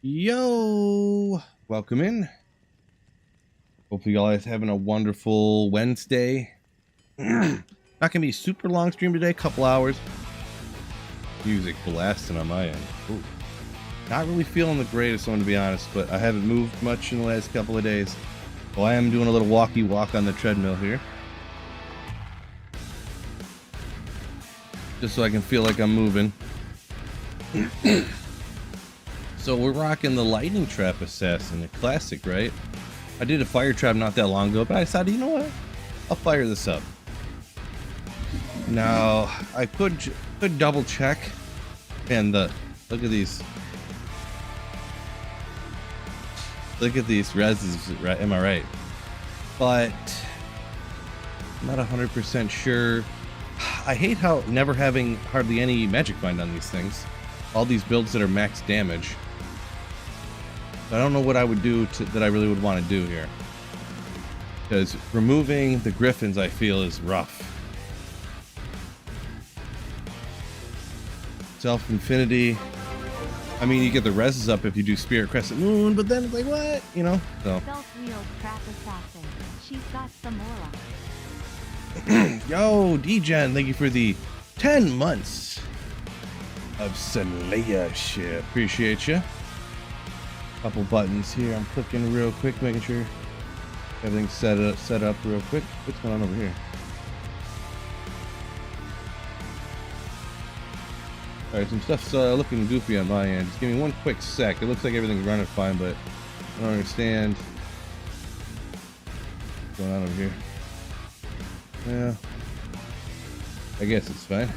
Yo, welcome in. Hopefully, y'all guys having a wonderful Wednesday. Not gonna be a super long stream today, couple hours. Music blasting on my end. Ooh. Not really feeling the greatest one, to be honest, but I haven't moved much in the last couple of days. So I am doing a little walkie walk on the treadmill here, just so I can feel like I'm moving. So we're rocking the lightning trap assassin, a classic, right? I did a fire trap not that long ago, but I decided, you know what? I'll fire this up. Now I could double check, and look at these reses, right? Am I right? But I'm not 100% sure. I hate how never having hardly any magic bind on these things. All these builds that are max damage. I don't know what I would do that I really would want to do here, because removing the griffins I feel is rough. Self Infinity. I mean, you get the reses up if you do Spirit Crescent Moon, but then it's like, what? You know? So. Self-wield trap assassin. She's got some aura. Yo, D-Gen, thank you for the 10 months of Slayership. Appreciate you. Couple buttons here. I'm clicking real quick, making sure everything's set up real quick. What's going on over here? All right, some stuff's looking goofy on my end. Just give me one quick sec. It looks like everything's running fine, but I don't understand what's going on over here. Yeah, I guess it's fine.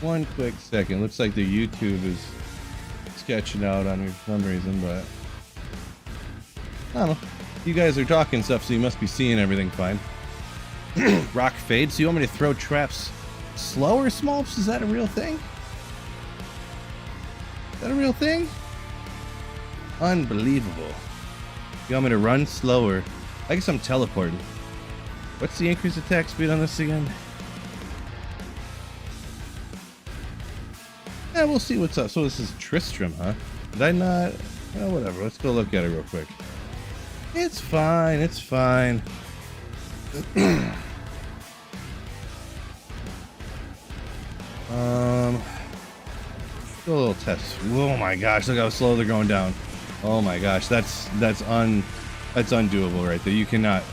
One quick second. Looks like the YouTube is sketching out on me for some reason, but I don't know. You guys are talking stuff, so you must be seeing everything fine. Rock fade. So you want me to throw traps slower, Smolps? Is that a real thing? Is that a real thing? Unbelievable. You want me to run slower? I guess I'm teleporting. What's the increased attack speed on this again? Yeah, we'll see what's up. So this is Tristram, huh? Did I not? Oh, whatever. Let's go look at it real quick. It's fine. It's fine. Do a little test. Oh my gosh! Look how slow they're going down. Oh my gosh, that's undoable right there. You cannot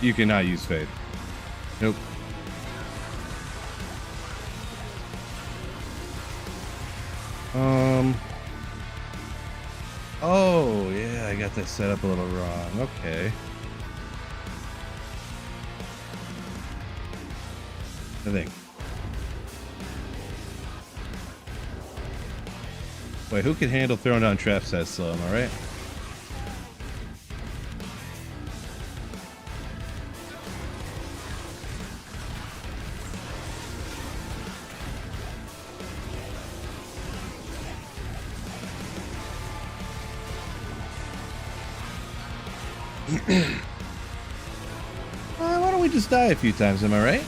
use fade. Nope. Oh yeah, I got that set up a little wrong. Okay. I think. Wait, who can handle throwing down traps that slow? Am I right? Why don't we just die a few times? Am I right?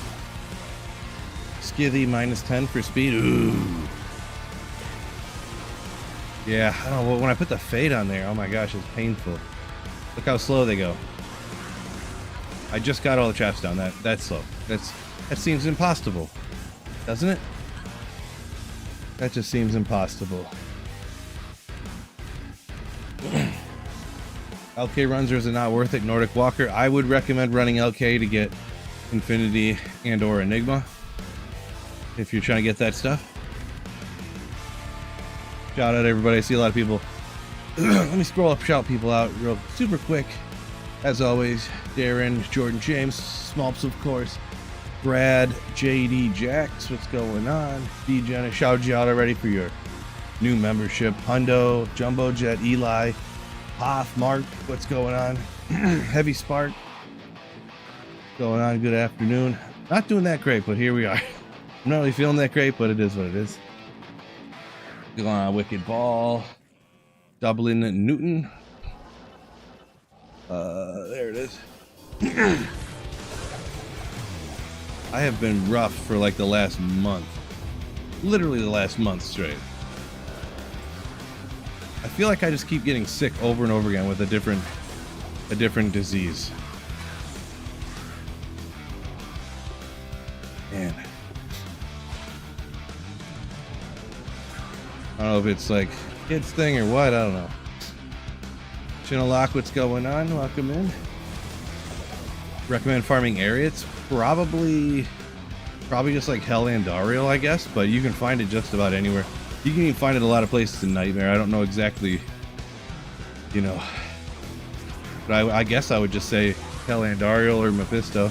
Skithy -10 for speed. Ooh. Yeah, I don't know. When I put the fade on there, oh my gosh, it's painful. Look how slow they go. I just got all the traps down. That's slow. That seems impossible, doesn't it? That just seems impossible. LK runs, or is it not worth it? Nordic Walker. I would recommend running LK to get Infinity and or Enigma if you're trying to get that stuff. Shout out everybody. I see a lot of people. Let me scroll up, shout people out real super quick. As always, Darren, Jordan James, Smolps of course, Brad, JD Jax, what's going on? D-Gen, I shouted you out already for your new membership. Hundo, Jumbo Jet, Eli, Hoff, Mark, what's going on? Heavy Spark, what's going on? Good afternoon. Not doing that great, but here we are. I'm not really feeling that great, but it is what it is. Going on, Wicked Ball, Dublin Newton. There it is. I have been rough for like the last month. Literally the last month straight. I feel like I just keep getting sick over and over again with a different disease. Man. I don't know if it's like kids thing or what, I don't know. Chinalock, what's going on? Welcome in. Recommend farming area? It's probably just like Hell Andariel, I guess, but you can find it just about anywhere. You can even find it a lot of places in Nightmare. I don't know exactly, you know, but I guess I would just say Hell Andariel or Mephisto.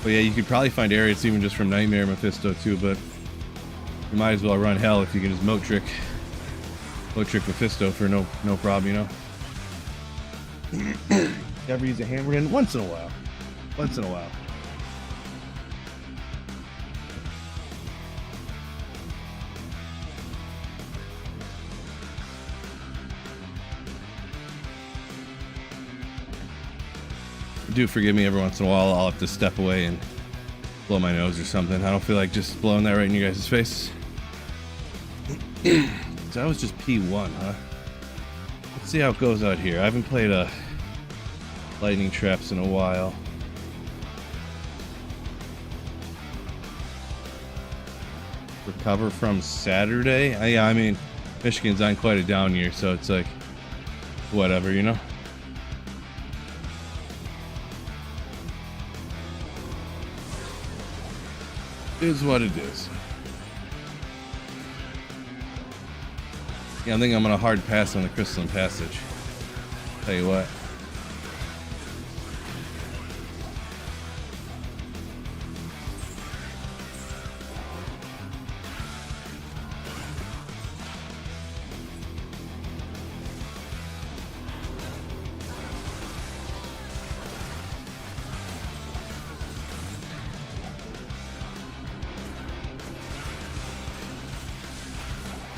But yeah, you could probably find areas even just from Nightmare Mephisto too, but you might as well run Hell if you can just moat trick Mephisto for no problem, you know. Ever use a hammer in? Once in a while. Once in a while. Do forgive me every once in a while. I'll have to step away and blow my nose or something. I don't feel like just blowing that right in you guys' face. So that was just P1, huh? Let's see how it goes out here. I haven't played lightning traps in a while. Recover from Saturday? Yeah, I mean, Michigan's on quite a down year, so it's like, whatever, you know? Is what it is. Yeah, I think I'm gonna hard pass on the Crystalline Passage. Tell you what.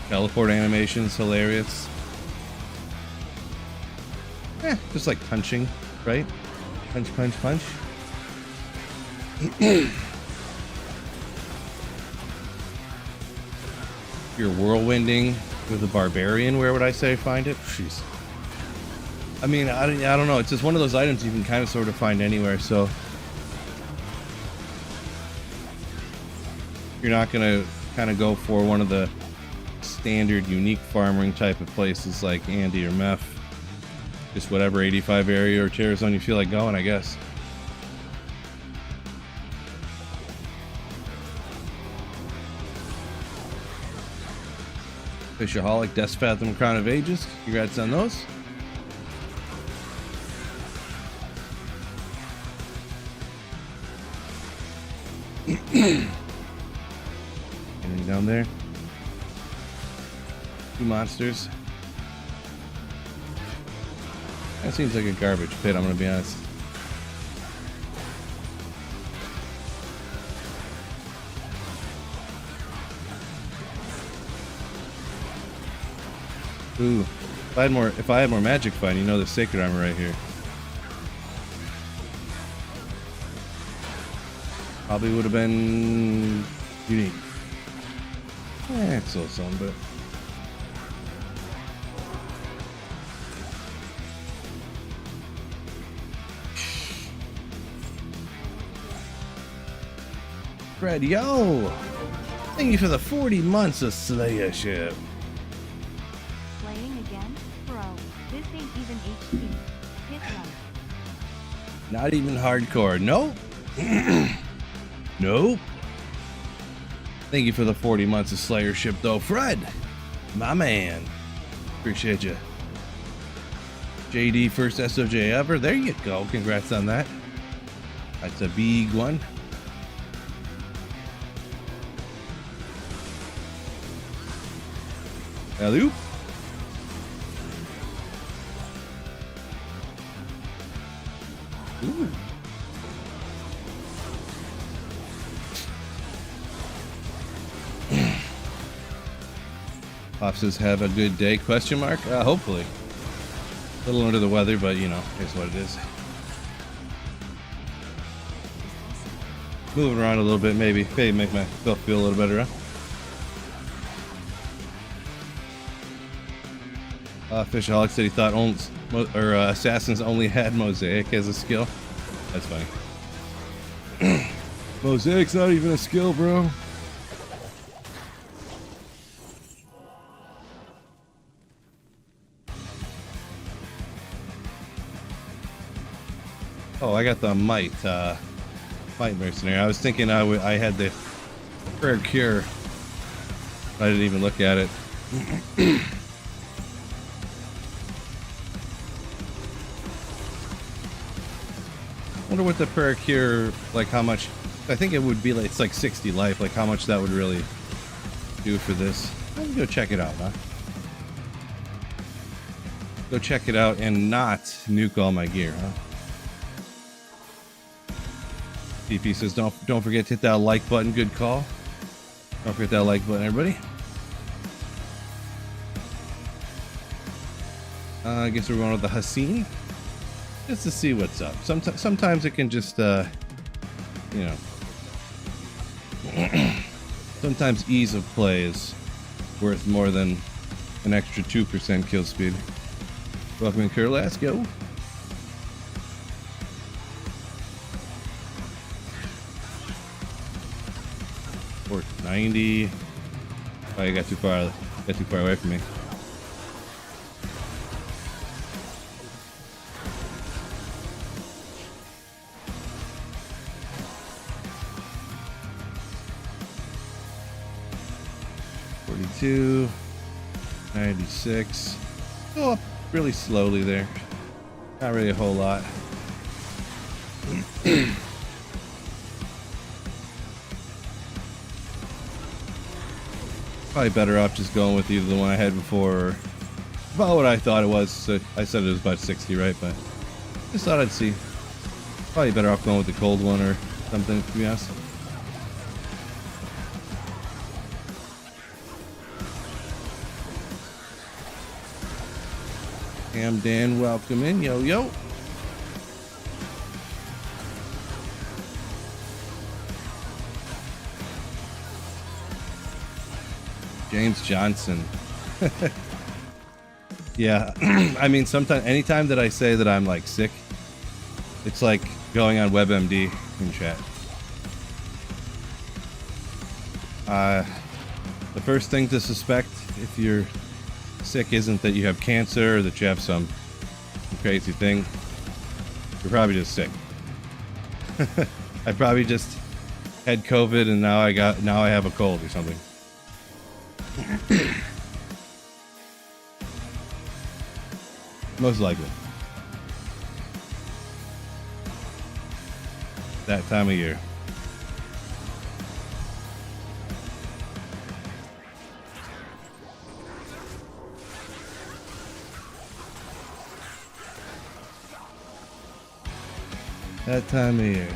Teleport animations, hilarious. Just like punching, right? Punch, punch, punch. You're whirlwinding with a barbarian, where would I say find it? Jeez. I mean, I don't know. It's just one of those items you can kind of sort of find anywhere, so you're not gonna kind of go for one of the standard unique farming type of places like Andy or Meph. Just whatever 85 area or terror zone you feel like going, I guess. Fishaholic, Death Fathom, Crown of Ages. Congrats on those. Anything down there? Two monsters. That seems like a garbage pit, I'm gonna be honest. Ooh, if I had more magic find, you know, the sacred armor right here. Probably would have been unique. It's still some, but Fred, yo! Thank you for the 40 months of Slayership. Playing again? Bro, this ain't even HD. Hit like. Not even hardcore. Nope. Nope. Thank you for the 40 months of Slayership, though, Fred. My man. Appreciate you. JD, first SOJ ever. There you go. Congrats on that. That's a big one. Alley-oop. Ooh. Pop says, have a good day, question mark? Hopefully. A little under the weather, but you know, here's what it is. moving around a little bit, maybe make myself feel a little better, huh? Fishaholic said he thought assassins only had Mosaic as a skill. That's funny. Mosaic's not even a skill, bro. Oh, I got the might mercenary. I was thinking I had the prayer cure. I didn't even look at it. Wonder what the prayer cure, like how much. I think it would be like, it's like 60 life, like how much that would really do for this. Let's go check it out, huh? Go check it out and not nuke all my gear, huh? PP says don't forget to hit that like button. Good call. Don't forget that like button, everybody. I guess we're going with the Hasini just to see what's up. Sometimes it can just you know, sometimes ease of play is worth more than an extra 2% kill speed. Welcome in, Kerr. Let's go. Or 90. Oh, you got too far away from me. $42, 96. Go up really slowly there. Not really a whole lot. Probably better off just going with either the one I had before or about what I thought it was. So I said it was about 60, right? But just thought I'd see. Probably better off going with the cold one or something, to be honest. Ham Dan, welcome in. Yo, yo. James Johnson. Yeah, I mean, sometimes, anytime that I say that I'm like sick, it's like going on WebMD in chat. The first thing to suspect if you're sick isn't that you have cancer or that you have some crazy thing. You're probably just sick. I probably just had COVID and now I have a cold or something. Most likely. That time of year. That time of year.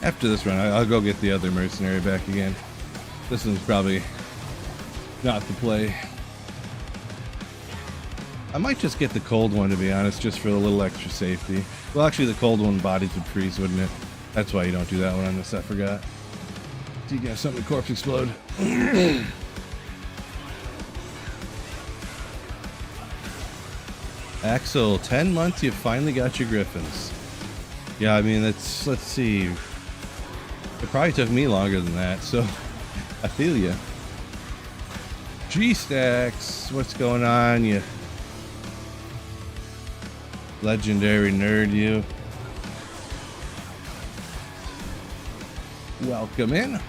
After this run, I'll go get the other mercenary back again. This one's probably not the play. I might just get the cold one, to be honest, just for a little extra safety. Well, actually, the cold one bodies would freeze, wouldn't it? That's why you don't do that one on this, I forgot. So you can have something to corpse explode. Axel, 10 months, you finally got your Griffins. Yeah, I mean, let's see. It probably took me longer than that, so I feel you. G-Stacks, what's going on, you legendary nerd, you? Welcome in.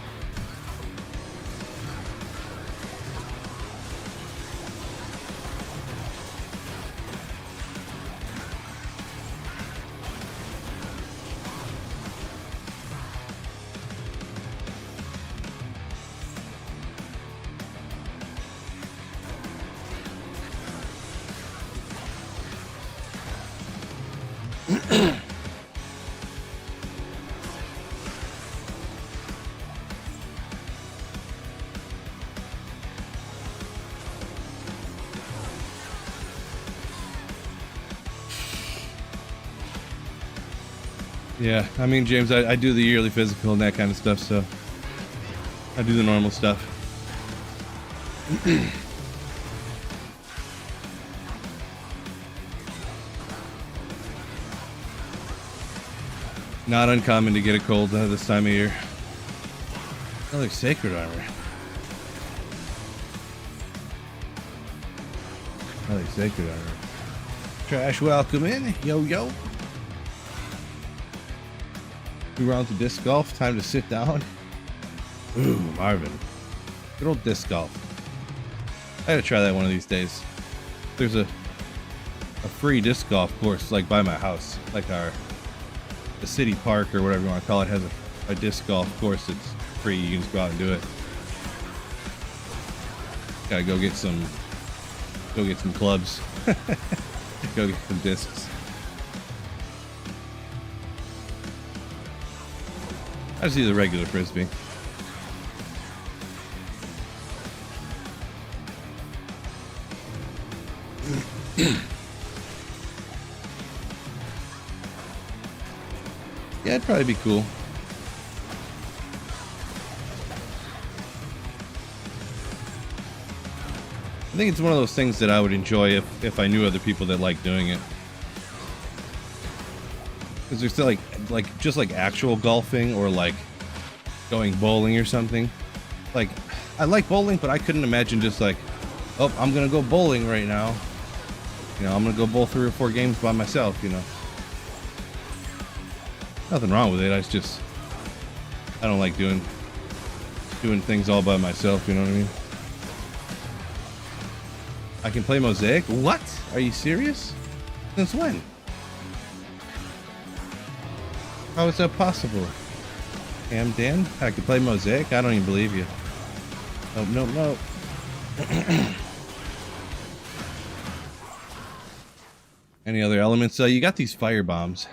Yeah, I mean, James, I do the yearly physical and that kind of stuff, so I do the normal stuff. Not uncommon to get a cold this time of year. Another sacred armor. Another sacred armor. Trash, welcome in. Yo, yo. 2 rounds of disc golf. Time to sit down. Ooh, Marvin. Good old disc golf. I gotta try that one of these days. There's a free disc golf course like by my house. Like the city park or whatever you want to call it has a disc golf course that's free. You can just go out and do it. Gotta go get some clubs. Go get some discs. I just do the regular frisbee. Yeah, it'd probably be cool. I think it's one of those things that I would enjoy if I knew other people that like doing it. Because there's still like just like actual golfing or like going bowling or something. Like, I like bowling, but I couldn't imagine just like, oh, I'm gonna go bowling right now. You know, I'm gonna go bowl 3 or 4 games by myself, you know. Nothing wrong with it. I don't like doing things all by myself, you know what I mean? I can play Mosaic? What? Are you serious? Since when? How is that possible? Cam Dan? I can play Mosaic? I don't even believe you. Oh, no. Any other elements? You got these fire bombs.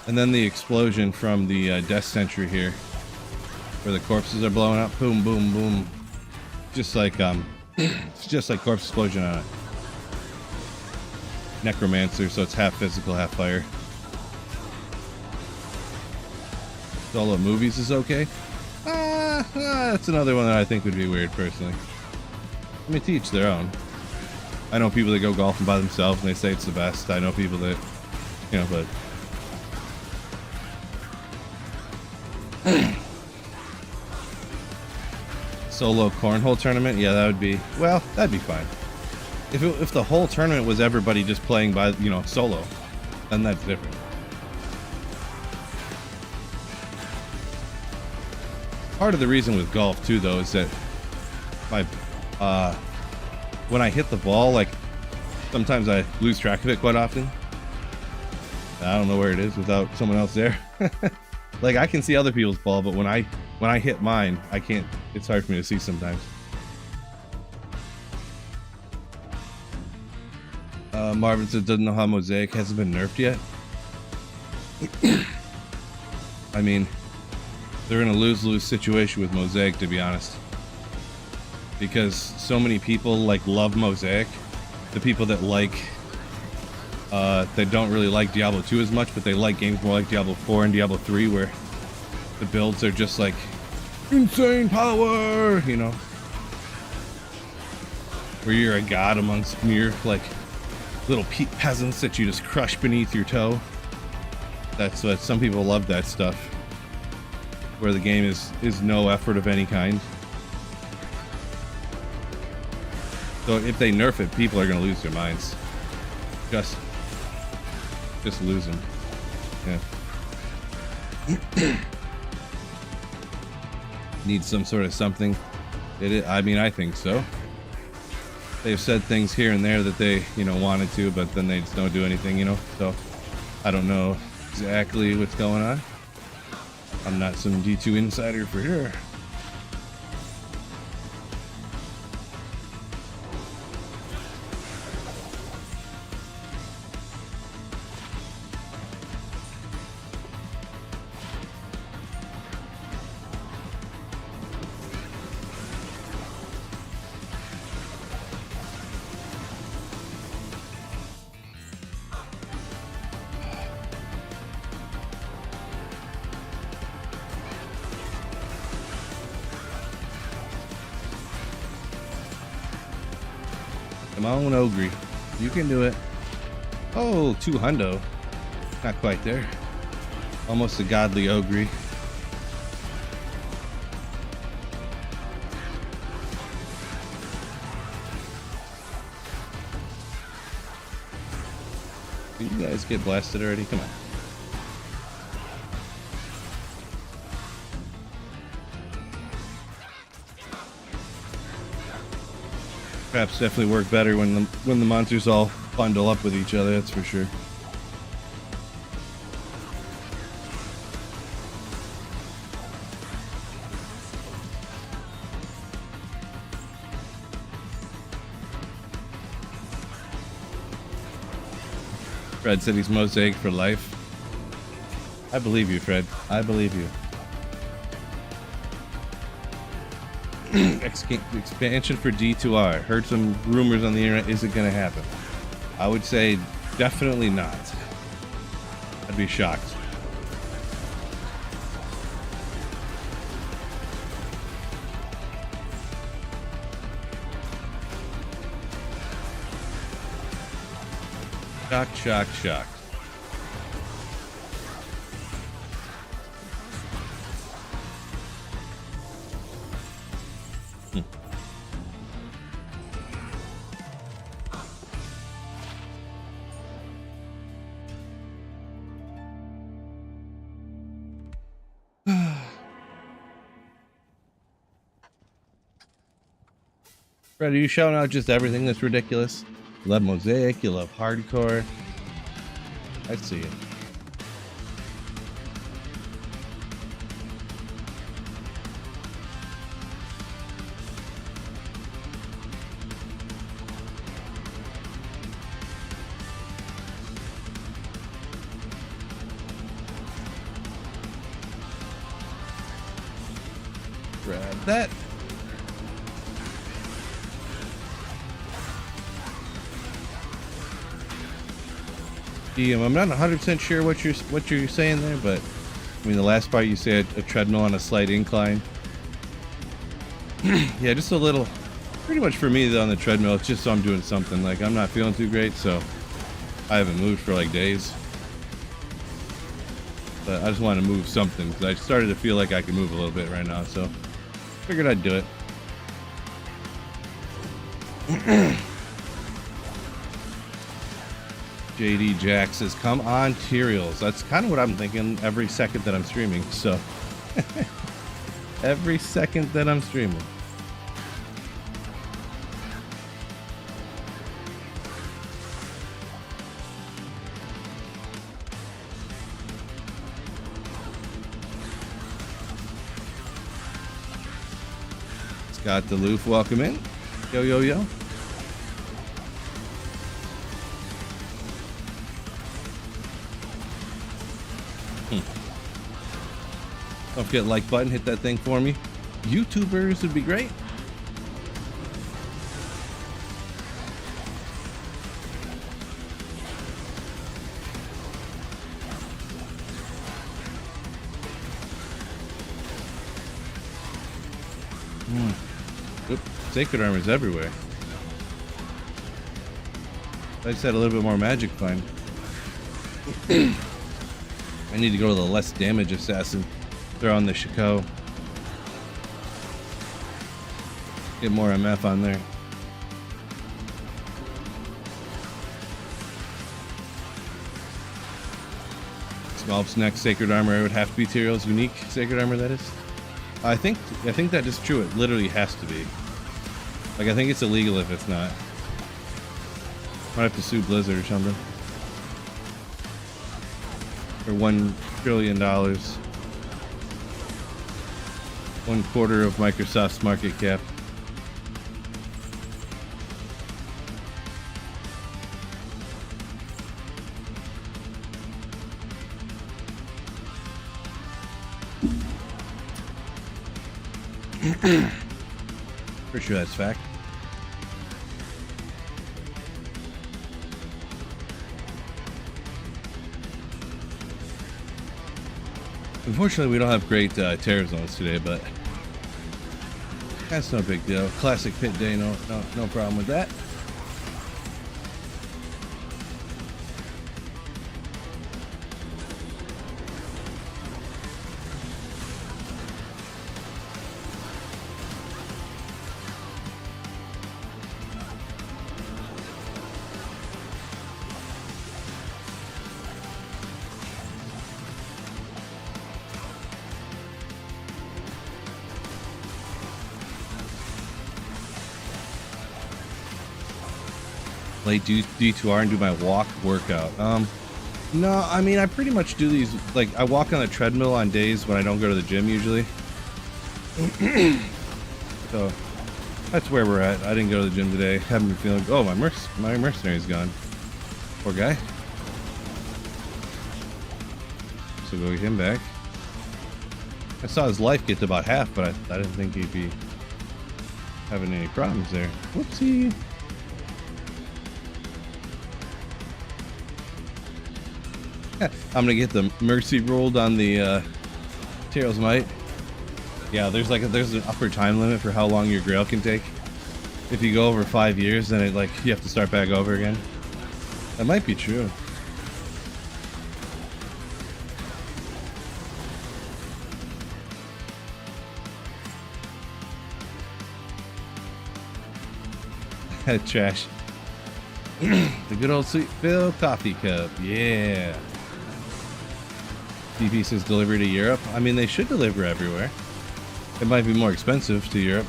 And then the explosion from the death sentry here. Where the corpses are blowing up. Boom, boom, boom. Just like, it's just like corpse explosion on it. Necromancer, so it's half physical, half fire. Solo movies is okay. That's another one that I think would be weird, personally. I mean, to each their own. I know people that go golfing by themselves and they say it's the best. I know people that, you know, but... Solo cornhole tournament? Yeah, that would be... Well, that'd be fine. If the whole tournament was everybody just playing by, you know, solo, then that's different. Part of the reason with golf, too, though, is that when I hit the ball, like, sometimes I lose track of it quite often. I don't know where it is without someone else there. Like, I can see other people's ball, but when I hit mine, I can't. It's hard for me to see sometimes. Marvin says doesn't know how Mosaic hasn't been nerfed yet. I mean, they're in a lose-lose situation with Mosaic, to be honest, because so many people like love Mosaic. The people that like they don't really like Diablo 2 as much, but they like games more like Diablo 4 and Diablo 3, where the builds are just like insane power, you know, where you're a god amongst mere like little peasants that you just crush beneath your toe. That's what some people love, that stuff, where the game is no effort of any kind. So if they nerf it, people are gonna lose their minds. Just lose them. Yeah. Need some sort of something. I mean, I think so. They've said things here and there that they, you know, wanted to, but then they just don't do anything, you know. So I don't know exactly what's going on. I'm not some D2 insider for sure. Come on, Ogre. You can do it. Oh, 2 hundo. Not quite there. Almost a godly Ogre. Did you guys get blasted already? Come on. Traps definitely work better when the monsters all bundle up with each other, that's for sure. Fred said he's mosaic for life. I believe you, Fred. I believe you. Expansion for D2R. Heard some rumors on the internet. Is it going to happen? I would say definitely not. I'd be shocked. Shocked, shocked, shocked. Fred, are you shouting out just everything that's ridiculous? You love mosaic, you love hardcore. I see it. Grab that. I'm not 100% sure what you're saying there, but I mean the last part you said a treadmill on a slight incline. Yeah, just a little. Pretty much for me on the treadmill, it's just so I'm doing something. Like I'm not feeling too great, so I haven't moved for like days. But I just want to move something because I started to feel like I could move a little bit right now, so figured I'd do it. JD Jack says, come on, Tyrials. That's kind of what I'm thinking every second that I'm streaming, so. Every second that I'm streaming. Scott DeLoof, welcome in. Yo, yo, yo. Don't forget like button, hit that thing for me. YouTubers would be great. Oop, sacred armor's everywhere. I just had a little bit more magic fine. I need to go to the less damage assassin. Throw on the Shiko. Get more MF on there. Sculpt's next sacred armor would have to be Tyriel's unique sacred armor, that is. I think that is true. It literally has to be. Like I think it's illegal if it's not. Might have to sue Blizzard or something. For $1 trillion. 1/4 of Microsoft's market cap. For sure that's fact. Unfortunately, we don't have great terror zones today, but that's no big deal. Classic pit day, no problem with that. late D2R and do my walk workout. No, I mean, I pretty much do these, like, I walk on the treadmill on days when I don't go to the gym usually. So that's where we're at. I didn't go to the gym today. Haven't been feeling, oh, my mercenary's gone. Poor guy. So go get him back. I saw his life get to about half, but I didn't think he'd be having any problems there. Whoopsie. I'm gonna get the mercy rolled on the Tails Might. Yeah, there's an upper time limit for how long your grail can take. If you go over 5 years, then you have to start back over again. That might be true. Trash. The good old sweet Phil coffee cup. Yeah. DP says delivery to Europe. I mean, they should deliver everywhere. It might be more expensive to Europe.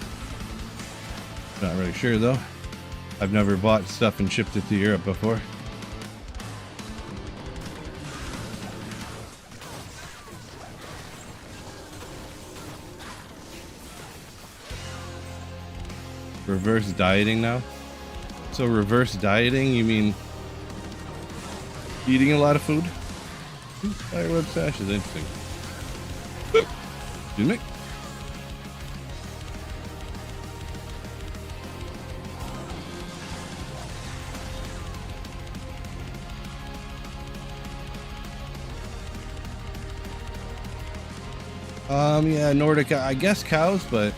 Not really sure though. I've never bought stuff and shipped it to Europe before. Reverse dieting now? So reverse dieting, you mean eating a lot of food? Fireweb stash is interesting. Excuse me. Yeah, Nordic, I guess cows, but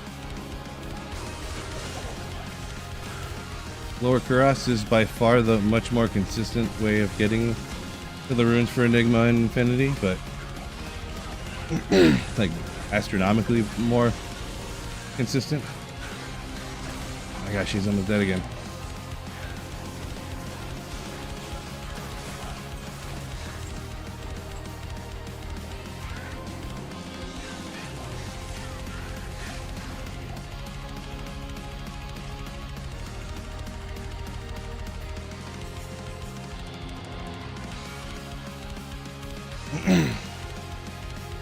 Lower Kuras is by far the much more consistent way of getting to the runes for Enigma and Infinity, but like astronomically more consistent. Oh my gosh, she's almost dead again.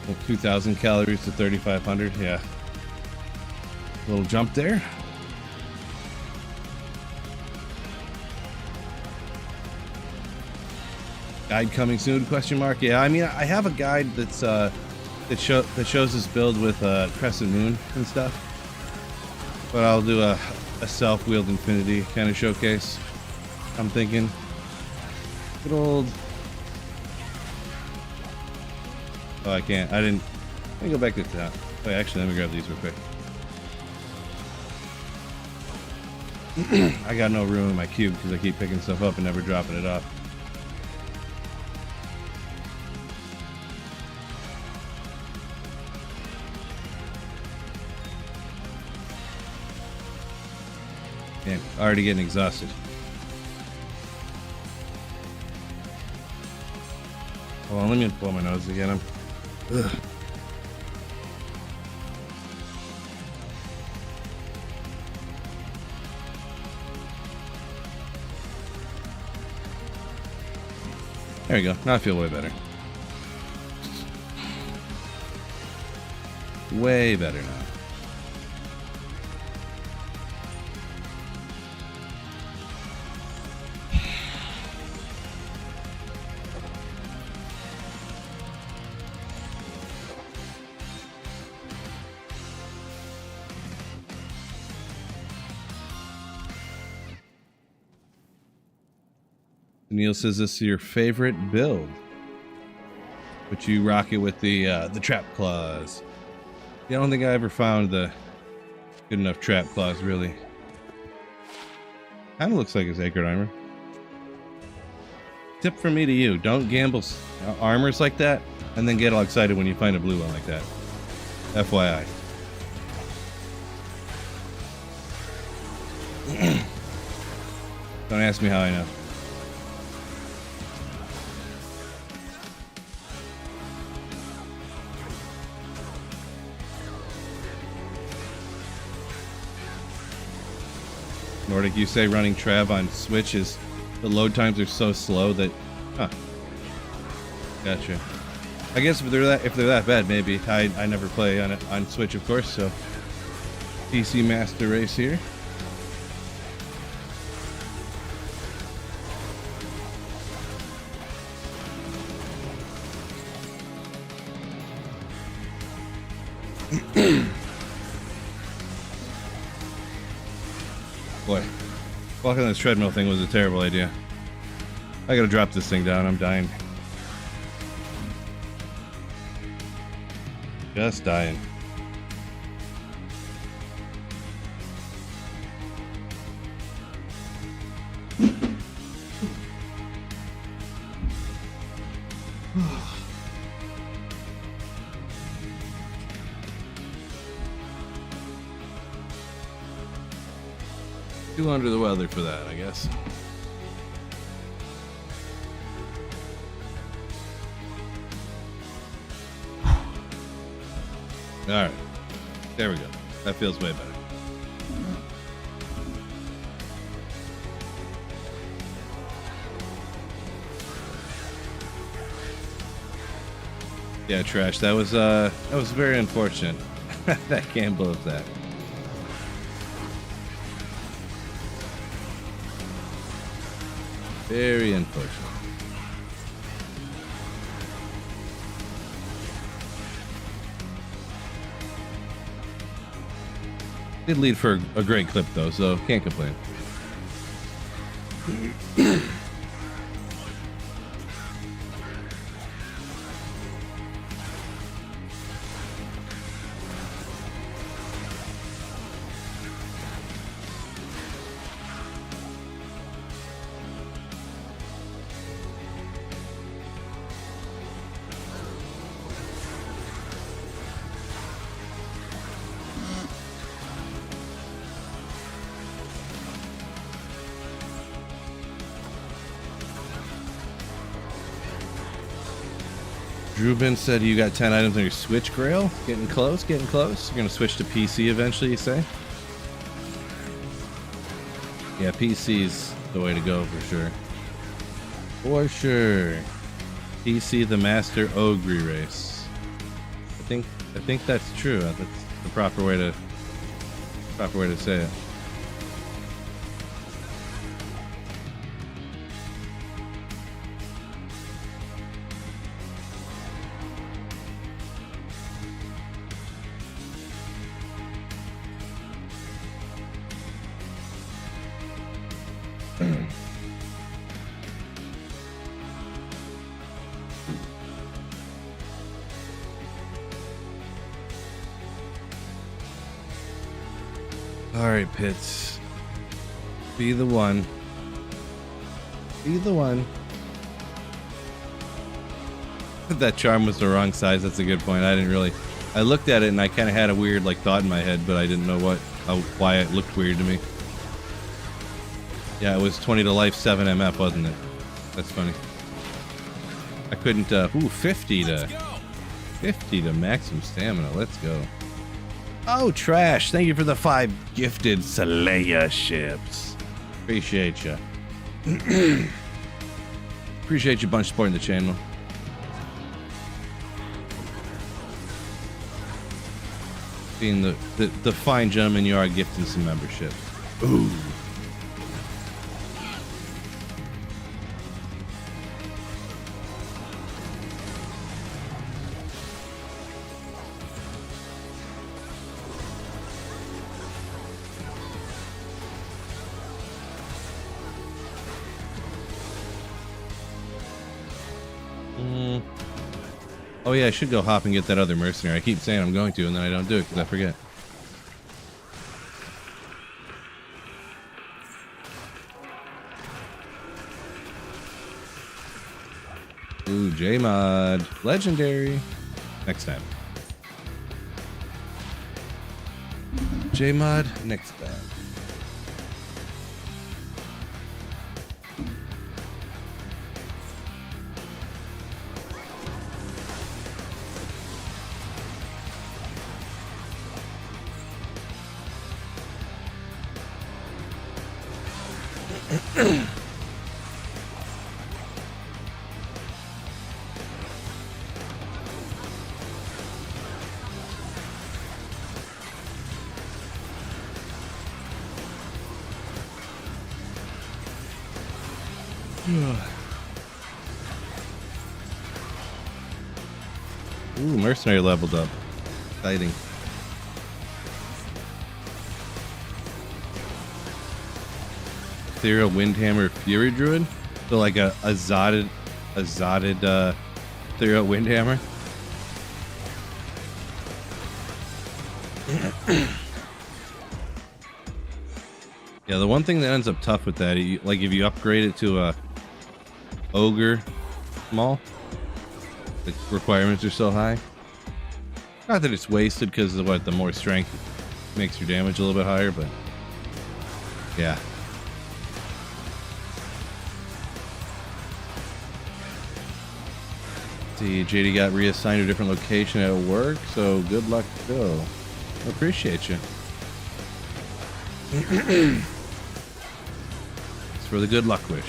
Well, 2,000 calories to 3,500, yeah. Little jump there. Guide coming soon? Question mark. Yeah, I mean, I have a guide that's that shows this build with Crescent Moon and stuff. But I'll do a self-wield Infinity kind of showcase. I'm thinking. Good old. Oh, I can't. I didn't. Let me go back to town. Wait, actually, let me grab these real quick. I got no room in my cube because I keep picking stuff up and never dropping it off. Man, already getting exhausted. Hold on, let me blow my nose again. Ugh. There we go. Now I feel way better. Way better now. Neil says this is your favorite build, but you rock it with the trap claws. Yeah, I don't think I ever found the good enough trap claws, really. Kind of looks like a sacred armor. Tip from me to you: don't gamble armors like that, and then get all excited when you find a blue one like that. FYI. Don't ask me how I know. Nordic, you say running Trav on Switch is The load times are so slow that, huh? Gotcha. I guess if they're that bad, maybe. I never play on Switch, of course. So PC Master Race here. Boy, walking on this treadmill thing was a terrible idea. I gotta drop this thing down. I'm dying. Just dying. Too under the weather for that, I guess. Alright. There we go. That feels way better. Yeah, Trash. That was very unfortunate. That can't blow up that. Very unfortunate. Did lead for a great clip though, so can't complain. Reuben said you got 10 items on your Switch, Grail. Getting close, getting close. You're gonna switch to PC eventually, you say? Yeah, PC's the way to go for sure. For sure. PC the Master Ogre race. I think that's true. That's the proper way to say it. Alright, Pitts. Be the one. Be the one. That charm was the wrong size. That's a good point. I looked at it and I kind of had a weird thought in my head, but I didn't know why it looked weird to me. Yeah, it was 20 to life 7 MF, wasn't it? That's funny. I couldn't, 50 to maximum stamina. Let's go. Oh, Trash, thank you for the 5 gifted Slayer ships. Appreciate you. Appreciate you bunch supporting the channel. Being the fine gentleman you are, gifting some membership. Ooh. Oh yeah, I should go hop and get that other mercenary. I keep saying I'm going to, and then I don't do it because I forget. Ooh, J-Mod. Legendary. Next time. J-Mod, next time. Ooh, mercenary leveled up. Exciting. Ethereal Windhammer Fury Druid. So like a zotted Ethereal Windhammer. Yeah, the one thing that ends up tough with that, like if you upgrade it to a ogre small, the requirements are so high. Not that it's wasted because of what, the more strength makes your damage a little bit higher, but yeah. See, JD got reassigned to a different location at work, so good luck, Phil. I appreciate you. It's for the good luck wish.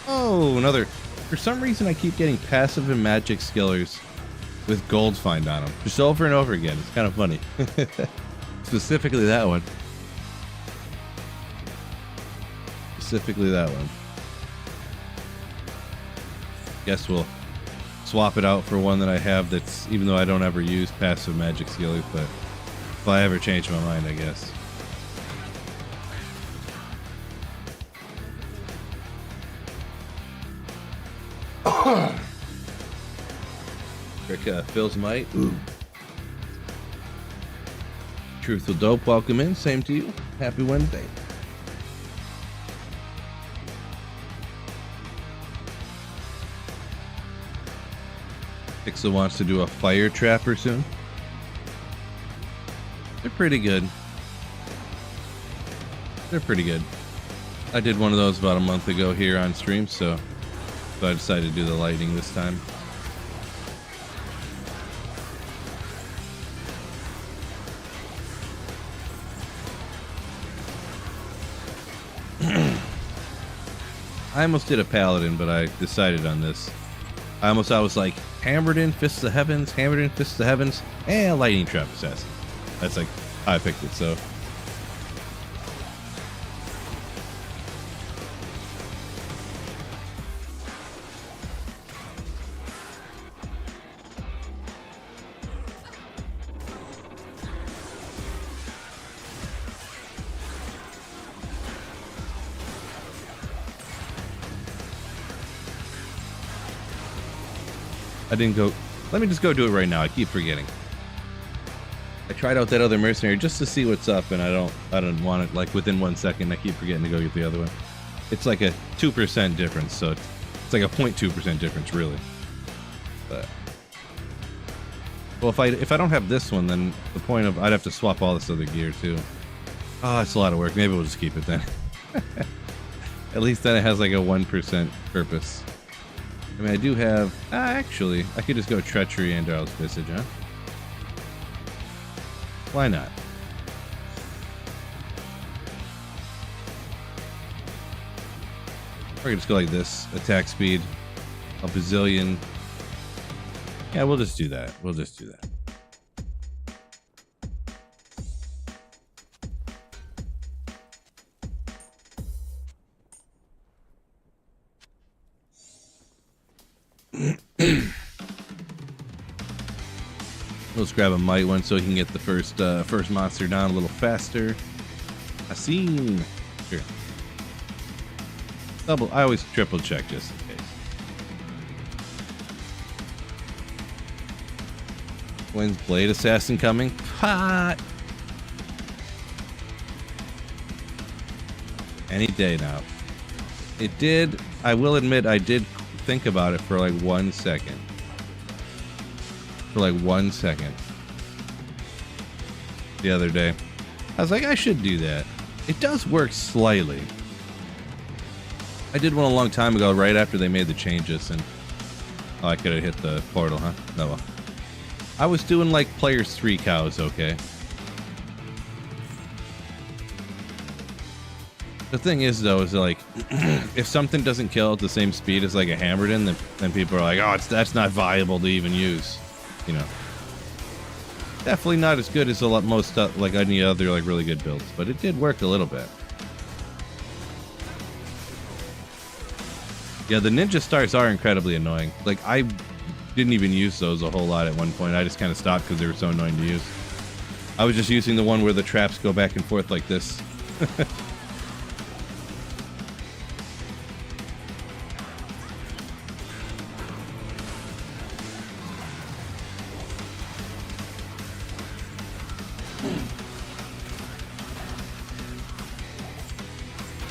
Oh, another. For some reason, I keep getting passive and magic skillers with gold find on them, just over and over again. It's kind of funny. Specifically that one. Specifically that one. Guess we'll swap it out for one that I have that's, even though I don't ever use passive magic skillers, but if I ever change my mind, I guess. Rick, Phil's might. Ooh. Truthful Dope, welcome in. Same to you. Happy Wednesday. Pixel wants to do a fire trapper soon. They're pretty good. They're pretty good. I did one of those about a month ago here on stream, so I decided to do the lightning this time. I almost did a paladin, but I decided on this. I was like, hammered in Fists of Heavens, hammered in Fists of Heavens, and lightning trap assassin. That's like how I picked it, so. I didn't go. Let me just go do it right now. I keep forgetting. I tried out that other mercenary just to see what's up, and I don't want it like within 1 second. I keep forgetting to go get the other one. It's like a 2% difference, so it's like a 0.2% difference, really. But well, if I don't have this one, then the point of I'd have to swap all this other gear too. Oh, it's a lot of work. Maybe we'll just keep it then. At least then it has like a 1% purpose. I mean, I do have... actually, I could just go Treachery and Darrell's Visage, huh? Why not? Or I could just go like this. Attack speed. A bazillion. Yeah, we'll just do that. We'll just do that. Let's grab a might one so he can get the first monster down a little faster. Haseen. Here. Double. I always triple check just in case. When's Blade Assassin coming? Hot. Any day now. It did. I will admit I did think about it for like 1 second. For like 1 second. The other day. I was like, I should do that. It does work slightly. I did one a long time ago, right after they made the changes, and oh, I could have hit the portal, huh? No, well. I was doing like players 3 cows, okay? The thing is, though, is like, if something doesn't kill at the same speed as like a hammered in, then people are like, oh, that's not viable to even use. You know, definitely not as good as most like any other like really good builds, but it did work a little bit. Yeah, the ninja stars are incredibly annoying. Like, I didn't even use those a whole lot at one point. I just kind of stopped because they were so annoying to use. I was just using the one where the traps go back and forth like this.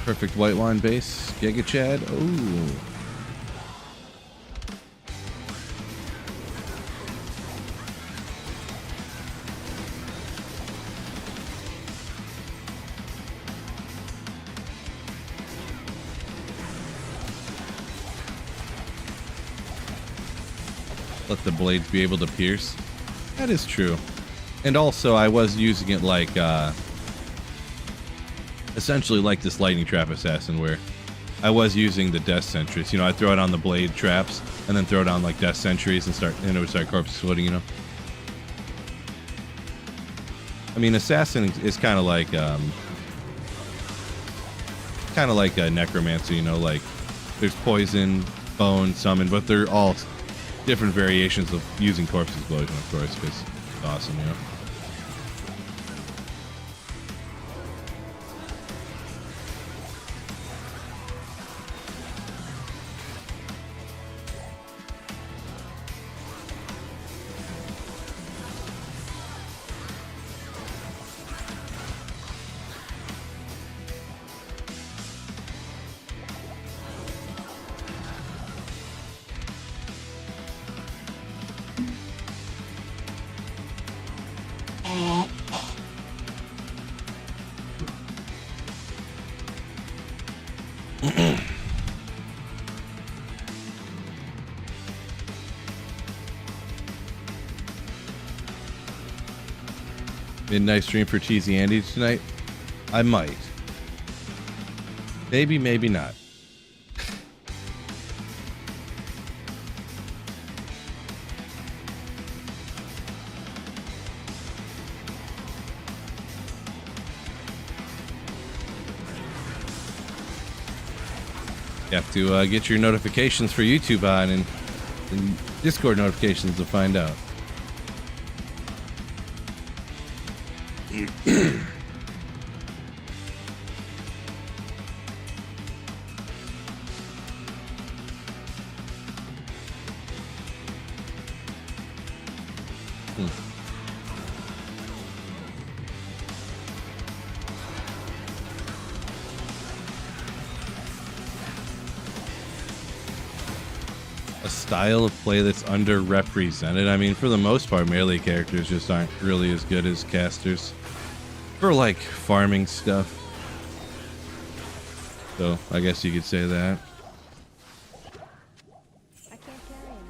Perfect white wand base. Giga Chad. Ooh. Let the blades be able to pierce. That is true. And also, I was using it like, essentially like this lightning trap assassin, where I was using the death sentries. You know, I throw it on the blade traps and then throw it on like death sentries and it would start corpse exploding, you know. I mean, assassin is kind of like a necromancer, you know, like there's poison, bone, summon, but they're all different variations of using corpse explosion, of course, because it's awesome, you know. Midnight stream for Cheesy Andy tonight? I might. Maybe, maybe not. You have to get your notifications for YouTube on and Discord notifications to find out. A style of play that's underrepresented. I mean, for the most part, melee characters just aren't really as good as casters for like farming stuff. So I guess you could say that. I can't carry anymore.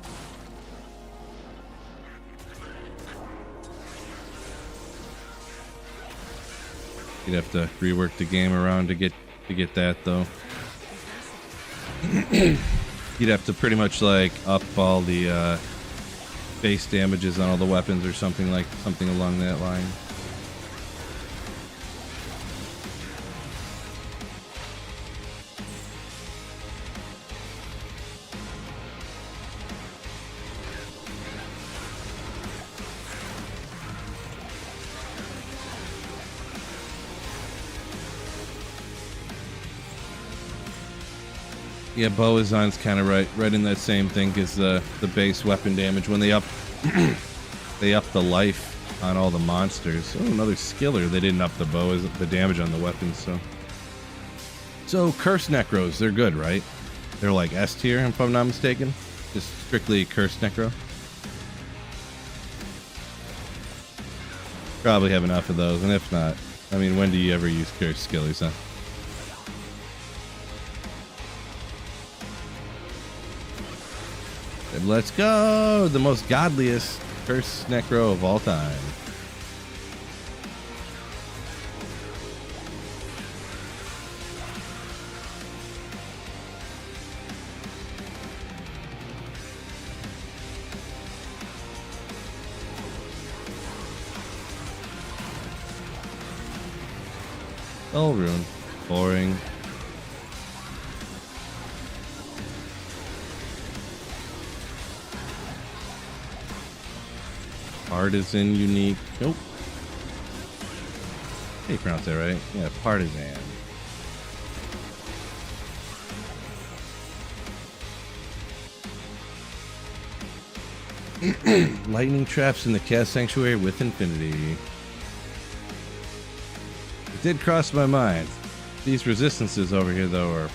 You'd have to rework the game around to get that though. You'd have to pretty much like up all the base damages on all the weapons or something along that line. Yeah, Boazon's kind of right in that same thing as the base weapon damage. When they up they up the life on all the monsters. Oh, another skiller. They didn't up the damage on the weapons. So cursed necros, they're good, right? They're like S tier, if I'm not mistaken. Just strictly cursed necro. Probably have enough of those, and if not, I mean, when do you ever use cursed skillers, huh? And let's go! The most godliest cursed necro of all time. Oh, rune. Boring. Partisan, unique. Nope. How do you pronounce that right? Yeah, partisan. Lightning traps in the Cast Sanctuary with Infinity. It did cross my mind. These resistances over here, though, are.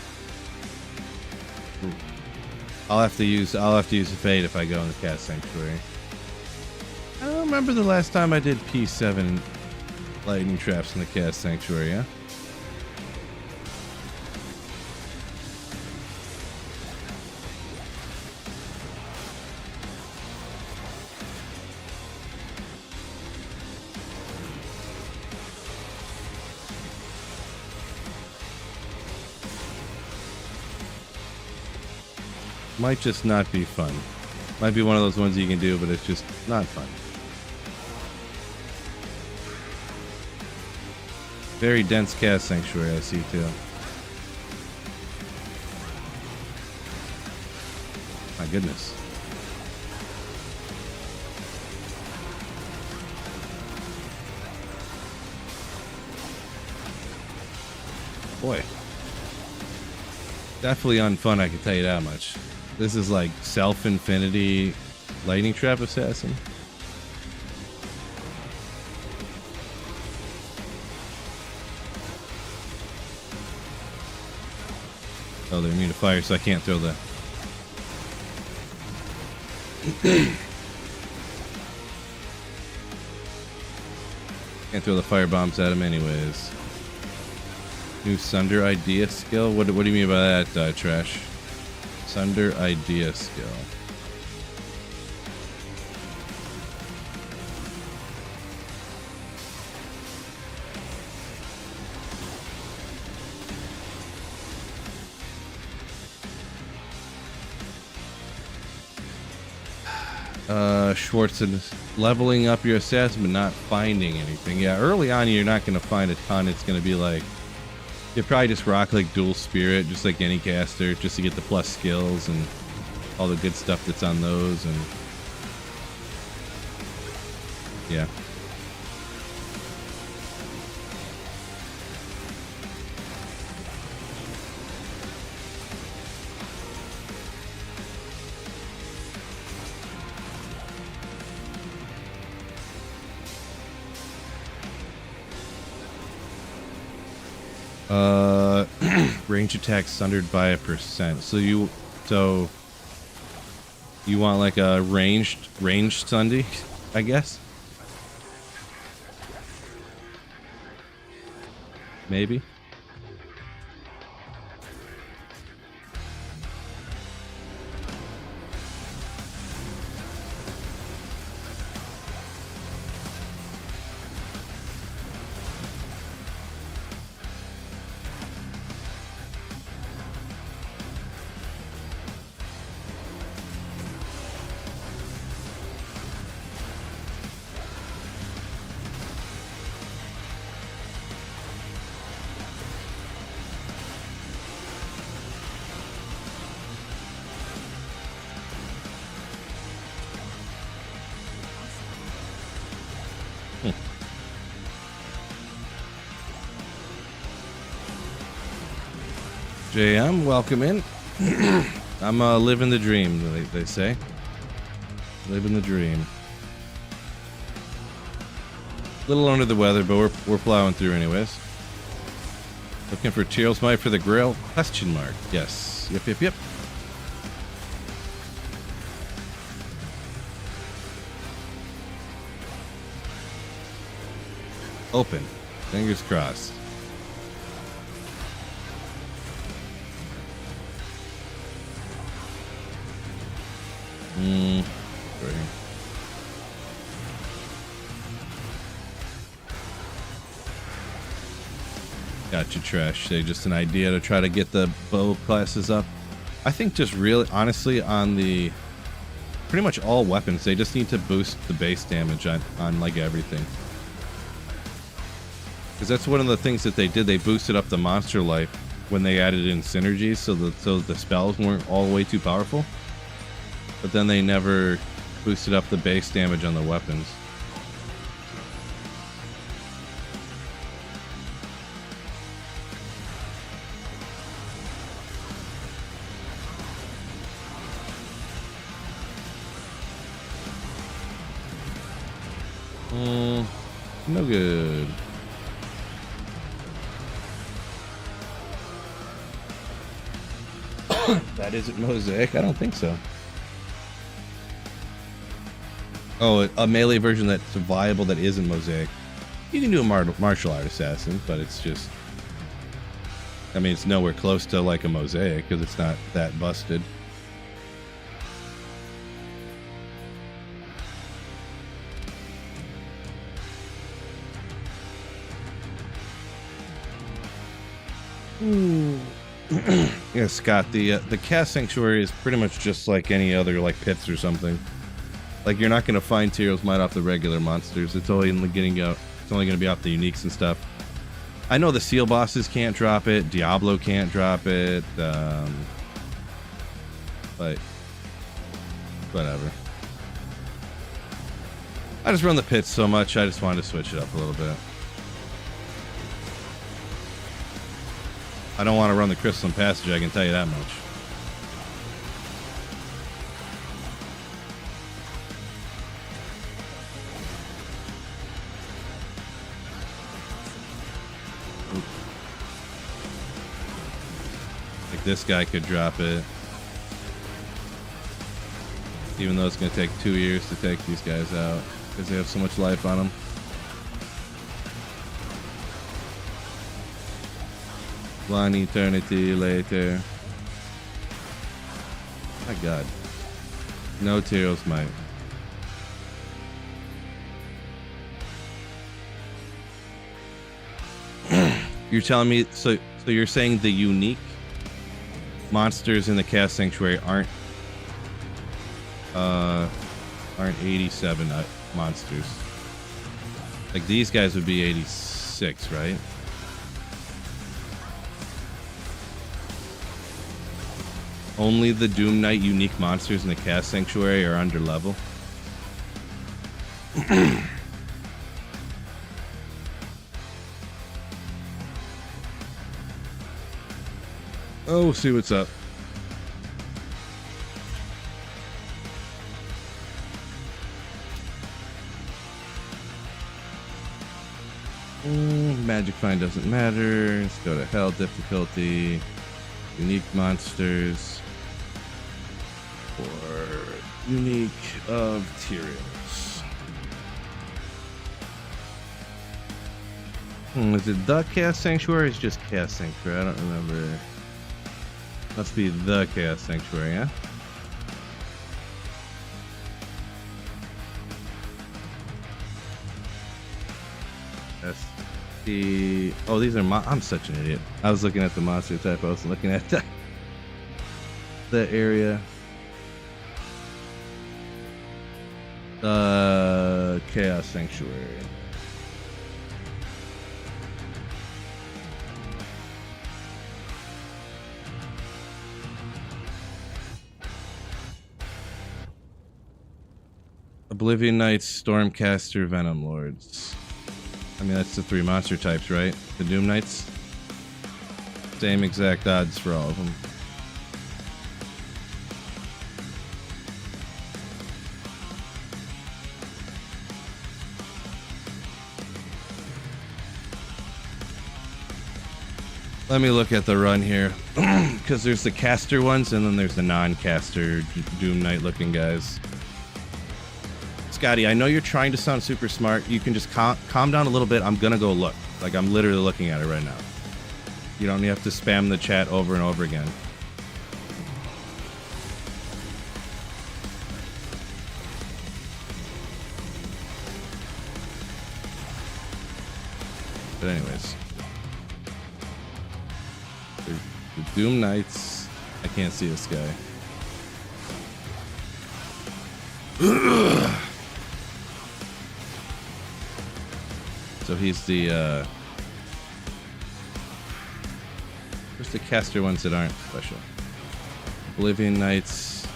I'll have to use a Fade if I go in the Cast Sanctuary. I don't remember the last time I did P7 lightning traps in the Cast Sanctuary. Yeah. Might just not be fun. Might be one of those ones you can do, but it's just not fun. Very dense Cast Sanctuary, I see too. My goodness. Boy. Definitely unfun, I can tell you that much. This is like self-infinity lightning trap assassin. Oh, they're immune to fire, so I can't throw the... Can't throw the fire bombs at him anyways. New Sunder idea skill? What do you mean by that, Trash? Sunder idea skill. Schwartzen, leveling up your assassin but not finding anything. Yeah, early on you're not going to find a ton. It's going to be like, you probably just rock like dual spirit, just like any caster, just to get the plus skills and all the good stuff that's on those. And yeah. Range attack sundered by 1%. So you want like a ranged Sundy, I guess? Maybe. JM, welcome in. I'm living the dream, they say. Living the dream. Little under the weather, but we're plowing through anyways. Looking for Tyrell's Might for the Grail? Question mark. Yes. Yep. Open. Fingers crossed. Right. Gotcha, Trash. Say just an idea to try to get the bow classes up. I think just really, honestly, on the pretty much all weapons, they just need to boost the base damage on like everything. Because that's one of the things that they did. They boosted up the monster life when they added in synergies, so the spells weren't all the way too powerful. But then they never Boosted up the base damage on the weapons. No good. That isn't Mosaic? I don't think so. Oh, a melee version that's viable that isn't Mosaic. You can do a martial art assassin, but it's just... I mean, it's nowhere close to like a Mosaic because it's not that busted. Yeah, Scott, the Cast Sanctuary is pretty much just like any other like pits or something. Like, you're not gonna find Tyrell's Might off the regular monsters. It's only gonna be off the uniques and stuff. I know the seal bosses can't drop it, Diablo can't drop it, but whatever. I just run the pits so much, I just wanted to switch it up a little bit. I don't want to run the Crystalline Passage, I can tell you that much. Oop. Like this guy could drop it. Even though it's going to take 2 years to take these guys out because they have so much life on them. One eternity later. My God. No Tyrell's Might. You're telling me, so you're saying the unique monsters in the Cast Sanctuary aren't 87 monsters. Like these guys would be 86, right? Only the Doom Knight unique monsters in the Cast Sanctuary are under level. Oh, we'll see what's up. Magic Find doesn't matter. Let's go to Hell difficulty. Unique monsters. Or unique of Tyrells. Is it the Cast Sanctuary or is it just Cast Sanctuary? I don't remember. Must be the Cast Sanctuary, yeah? Oh, these are I'm such an idiot. I was looking at the monster type. I was looking at the area. Chaos Sanctuary. Oblivion Knights, Stormcaster, Venom Lords. I mean, that's the 3 monster types, right? The Doom Knights. Same exact odds for all of them. Let me look at the run here. Because there's the caster ones, and then there's the non-caster Doom Knight looking guys. Scotty, I know you're trying to sound super smart. You can just calm down a little bit. I'm gonna go look. Like, I'm literally looking at it right now. You don't have to spam the chat over and over again. But anyways. The Doom Knights. I can't see this guy. So he's the where's the caster ones that aren't special? Oblivion Knights,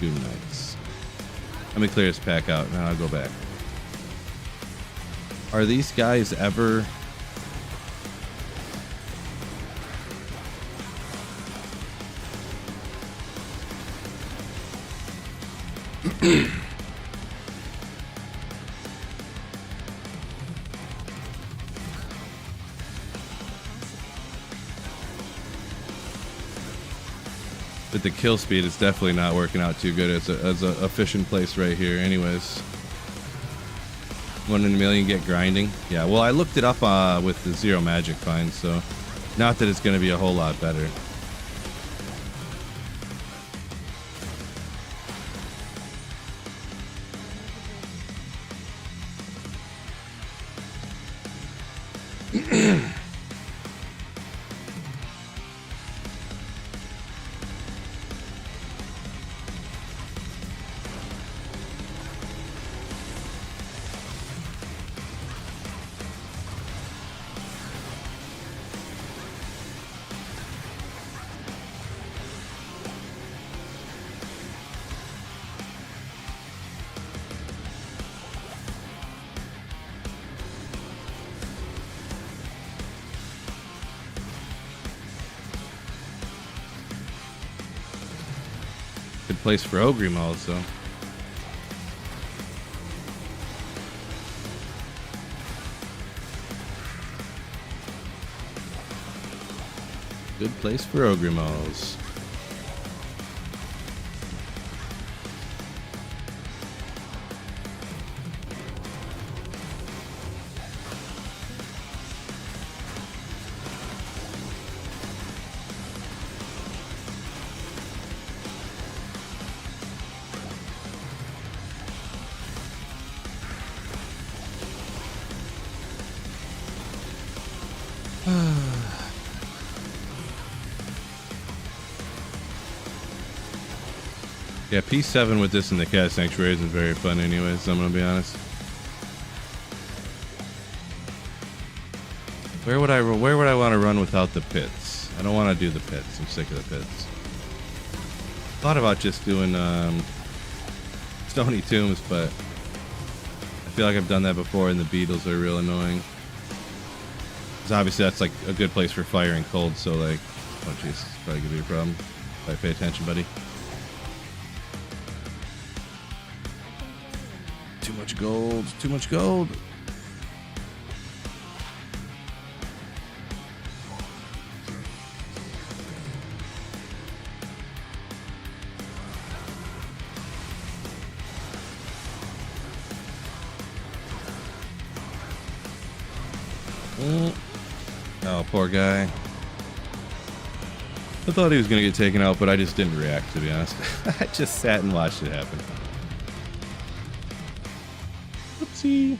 Doom Knights. Let me clear this pack out, and then I'll go back. Are these guys ever... But the kill speed is definitely not working out too good as a efficient place right here. Anyways, 1 in a million get grinding. Yeah, well, I looked it up with the zero magic find, so not that it's going to be a whole lot better. Good place for Ogrim also. Good place for Ogrimals. Yeah, P7 with this in the Cat Sanctuary isn't very fun anyways, I'm gonna be honest. Where would I want to run without the pits? I don't want to do the pits. I'm sick of the pits. Thought about just doing Stony Tombs, but I feel like I've done that before and the beetles are real annoying. Because obviously that's like a good place for fire and cold, so like, oh jeez, it's probably gonna be a problem if I pay attention, buddy. Too much gold, too much gold. Oh, poor guy. I thought he was gonna get taken out, but I just didn't react, to be honest. I just sat and watched it happen. Oopsie.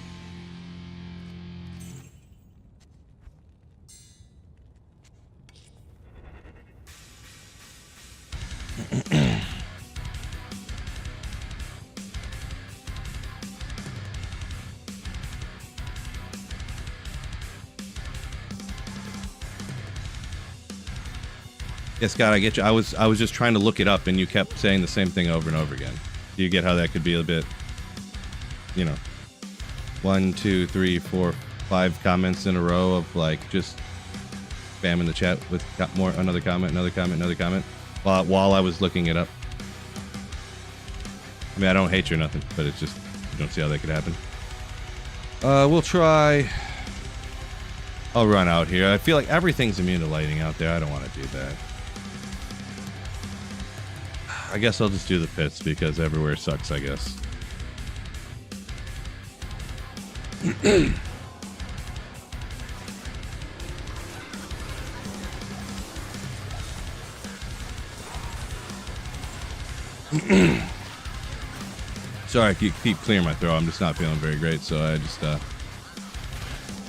Yeah, Scott, I get you. I was just trying to look it up, and you kept saying the same thing over and over again. Do you get how that could be a bit, you know, 1, 2, 3, 4, 5 comments in a row of like just spamming the chat with another comment, while I was looking it up. I mean, I don't hate you or nothing, but it's just, you don't see how that could happen. We'll try. I'll run out here. I feel like everything's immune to lightning out there. I don't want to do that. I guess I'll just do the pits because everywhere sucks, I guess. Sorry, I keep clearing my throat. I'm just not feeling very great, so I just gotta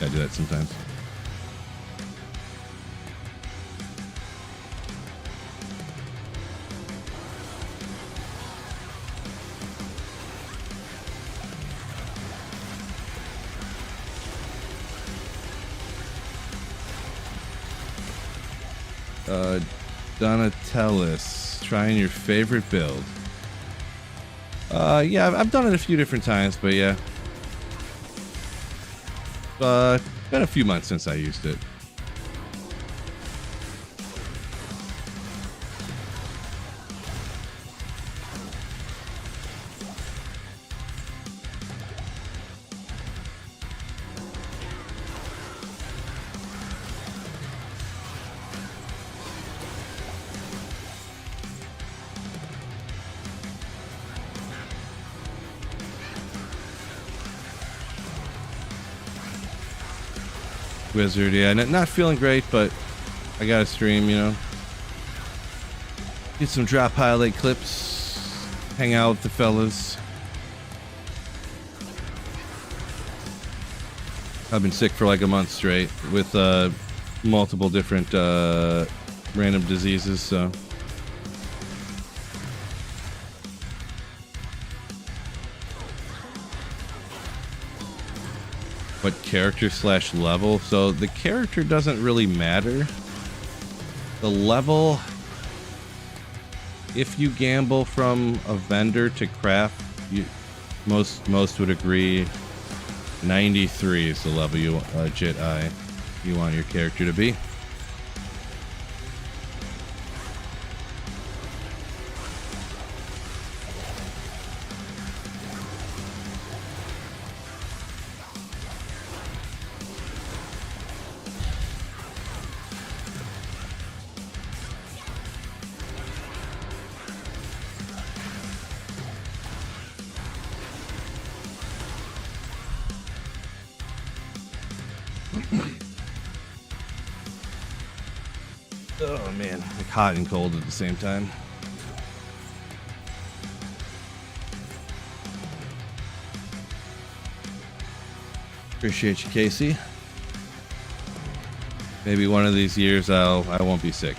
do that sometimes. Donatellis, trying your favorite build. Yeah, I've done it a few different times, but yeah. Been a few months since I used it. Wizard, yeah, not feeling great, but I gotta stream, you know. Get some drop highlight clips, hang out with the fellas. I've been sick for like a month straight with multiple different random diseases, so. What character / level? So the character doesn't really matter. The level, if you gamble from a vendor to craft, most would agree 93 is the level you you want your character to be. Oh man, like hot and cold at the same time. Appreciate you, Casey. Maybe one of these years I won't be sick.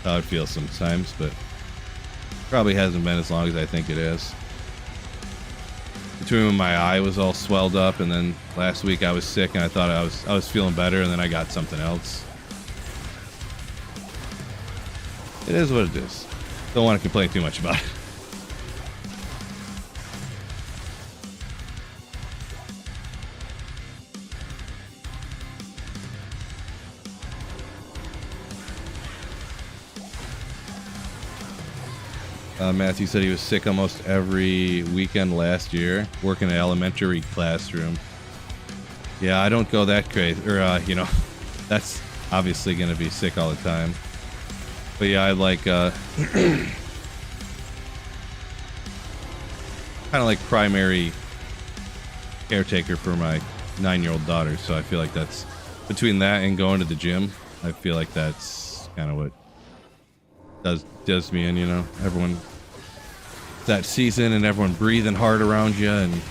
How it feels sometimes, but probably hasn't been as long as I think it is. Between when my eye was all swelled up, and then last week I was sick, and I thought I was feeling better, and then I got something else. It is what it is. Don't want to complain too much about it. Matthew said he was sick almost every weekend last year, working in an elementary classroom. Yeah, I don't go that crazy, or you know, that's obviously going to be sick all the time. But yeah, I like kind of like primary caretaker for my 9-year-old daughter, so I feel like that's between that and going to the gym. I feel like that's kind of what does me in, you know. Everyone that season and everyone breathing hard around you, and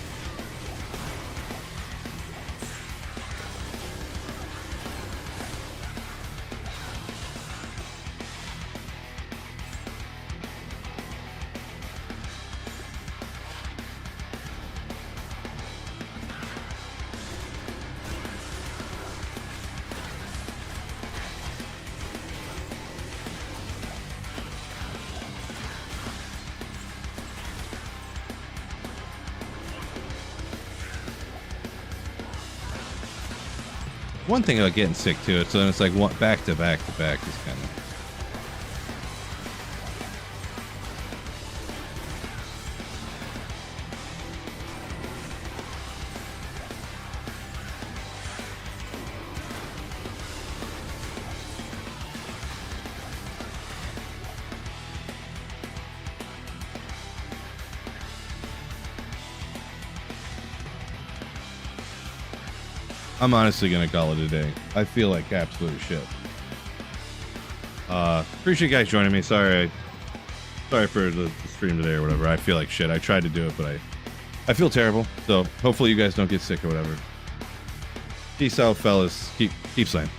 one thing about getting sick too, so then it's like one back to back to back is kind of. I'm honestly gonna call it a day. I feel like absolute shit. Appreciate you guys joining me. Sorry for the stream today or whatever. I feel like shit. I tried to do it, but I feel terrible. So hopefully you guys don't get sick or whatever. Peace out, fellas. Keep slaying.